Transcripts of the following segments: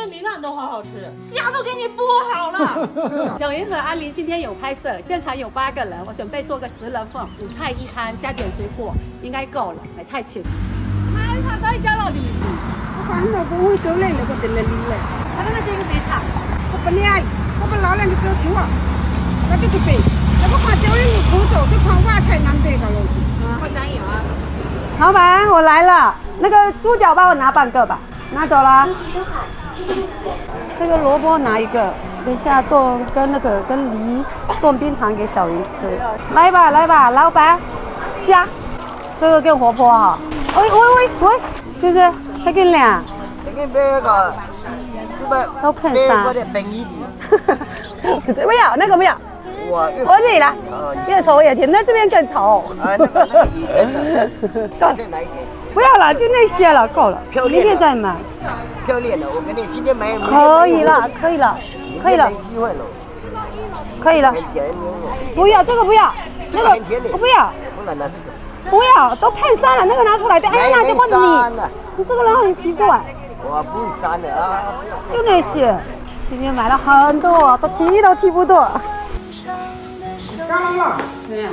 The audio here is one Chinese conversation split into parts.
饭米饭都好好吃，虾都给你剥好了。小云和阿林今天有拍摄，现场有8个人，我准备做个10人份，5菜1汤，加点水果，应该够了。买菜去。哎，他在家了的。我看老公会做累了，我等了你了。他那个这个别炒。我不俩，我不老两个走秋啊，那就去背。那个看9人工作，就看瓦菜南北个路子。过山有啊。老板，我来了，那个猪脚帮我拿半个吧，拿走了。这个萝卜拿一个，等下炖跟梨炖冰糖给小鱼吃。来吧来吧，老板，虾，这个更活泼哈。喂，就是还给俩。这个买个，都喷啥？我的本意不要那个不要。我这里来，越稠越甜，那这边更稠。那个医生的，再来一点。不要了，就那些了，够了，明天再买。漂亮的，我跟你今天买。可以了。没机会了。可以了。不要这个不要，这个很甜的。我不要。不能拿这个。不要，都喷酸了，那个拿出来的。哎呀，就换你这个人很奇怪。我不会删的啊。就那些，今天买了很多，都提不动。干了。对呀。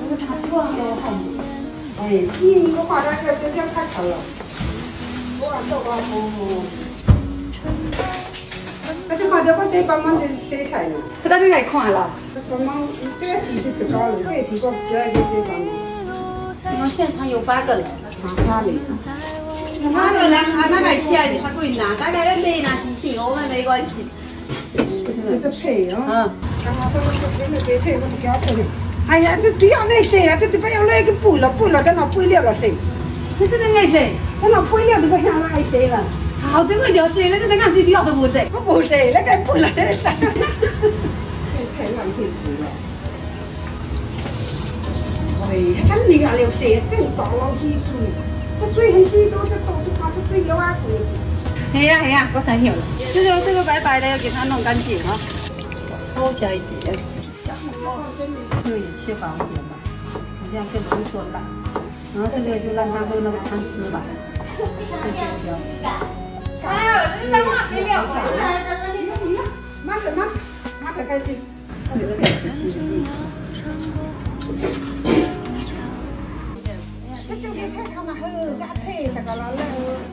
我差不多给我看你。哎，你我把那个就这样太长了。我按照那就看到我这帮忙就洗菜了。他到底来看了。帮忙这个提是最高了，这个提过第2个这帮忙。你看现场有8个人。哪里8个人，他们来起来的，他可以拿，大家要没拿提醒我们没关系。这配啊。然后这个别配，我不要配了。哎呀，这对要那谁了？这不要那个背了，等到背了谁？你这个那谁？等到背了，都不想那谁了。好，这个了解，那个在看谁掉都不对。我不对，那个背了那啥。太浪费水了。哎，他那个了谁？真大浪费水。这水很低，都这到处看这水有啊贵。哎呀，我才有了。这个白白的要给它弄干净啊，抽起来一点。这个也切薄一点吧，你这样更不会说烂。然后这个就让它喝那个汤汁吧，这些不要切。哎呀，你等我别聊了。马上开始。这个可以洗进去。这就给菜场那好加配这个了，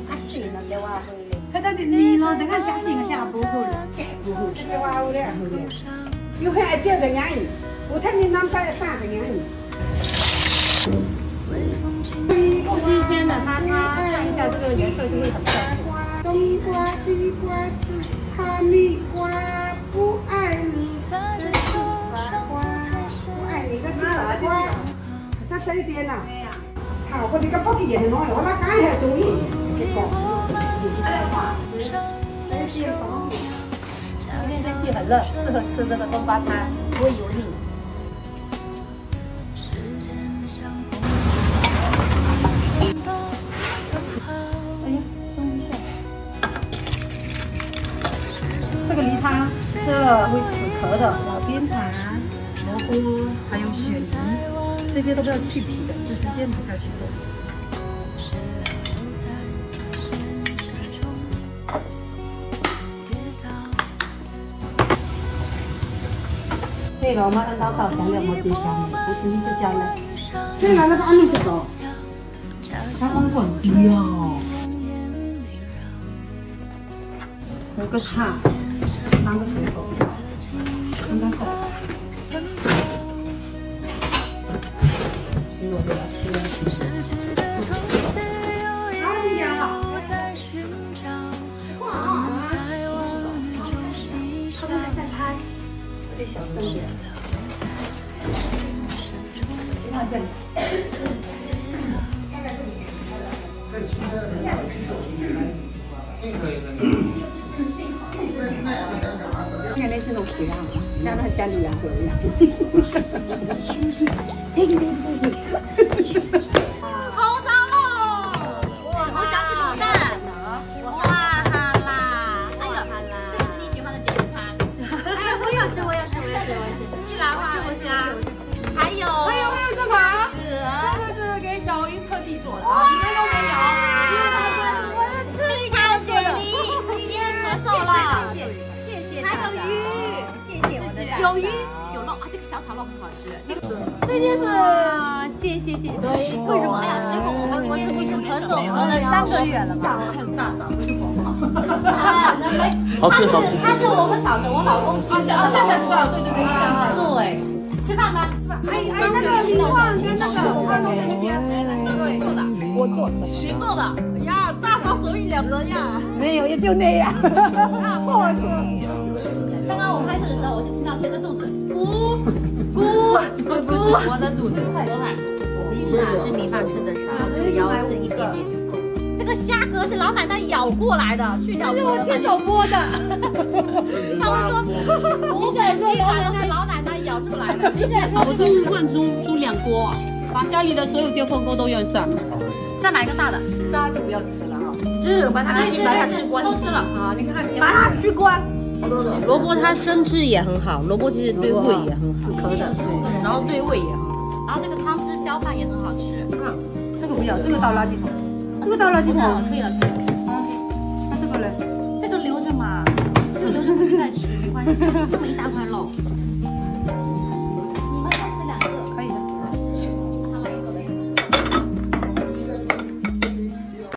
那对了，给娃回来。他到底你了，等看下行下不好了，不好，给娃回来回来。有还叫的伢人，我看你能带3个伢人。不新鲜的，它看一下这个颜色就会很漂亮。冬瓜、西瓜是哈密瓜，不爱你这是傻瓜，不爱你这是傻瓜。那这一点啦。好，我这个包给也很浓，我那干还多一点。今天天气很热，适合吃这个冬瓜汤，不会油腻。哎呀，松一下。这个梨汤吃了会止咳的，老冰糖、蘑菇还有雪梨，这些都不要去皮的，就直接拿下去炖。对了，我们按照烤香料，没加香的，不是你这加的。这拿那个阿米这个，它很稳定哦。5个叉，3个水果，应该够。所以我给它切了。阿米呀，他们还在拍，有点小声点。先放这里。看那是弄皮啊，像那像李阳河一样。好长哦！哇，我想起卤蛋。哇哈啦！哎呦哈啦，这个是你喜欢的解馋餐。哎，我要吃。西兰花我香。还有这个啊，这个是给小云特地做的，你们都没有。这个是雪梨，有鱼有肉啊，这个小炒肉很好吃，这个谢谢。为什么？哎呀，水果我自己咳嗽咳了3个月了嘛，还有大嫂不是我。好吃好吃。他是我们嫂子，我老公吃的。现在是吧？对，对，吃饭吧。哎，那个李旺跟那个我看到在那边，谁做的？我做的。谁做的？哎呀，大嫂手艺了得呀。没有，也就那样。刚刚我拍摄的时候，我就听到谁的肚子咕咕咕，我的肚子快。吃米饭吃的少，这个腰这一点点就够。这个虾壳是老奶奶咬过来的，去掉。是我亲手剥的。他们说，不敢说都是老奶奶咬出来的。我中午换煮2锅，把家里的所有电饭锅都用上。再买个大的，大家就不要吃了哈。就是把它吃光，都吃了。好，你看，把它吃光。萝卜它生吃也很好，萝卜其实对胃也很好，可的，然后对胃也很好。然后这个汤汁浇饭也很好吃。这个不要，这个倒垃圾桶。这个倒垃圾桶。可以了。那这个呢？这个留着嘛，这个留着回去再吃，没关系。这么一大块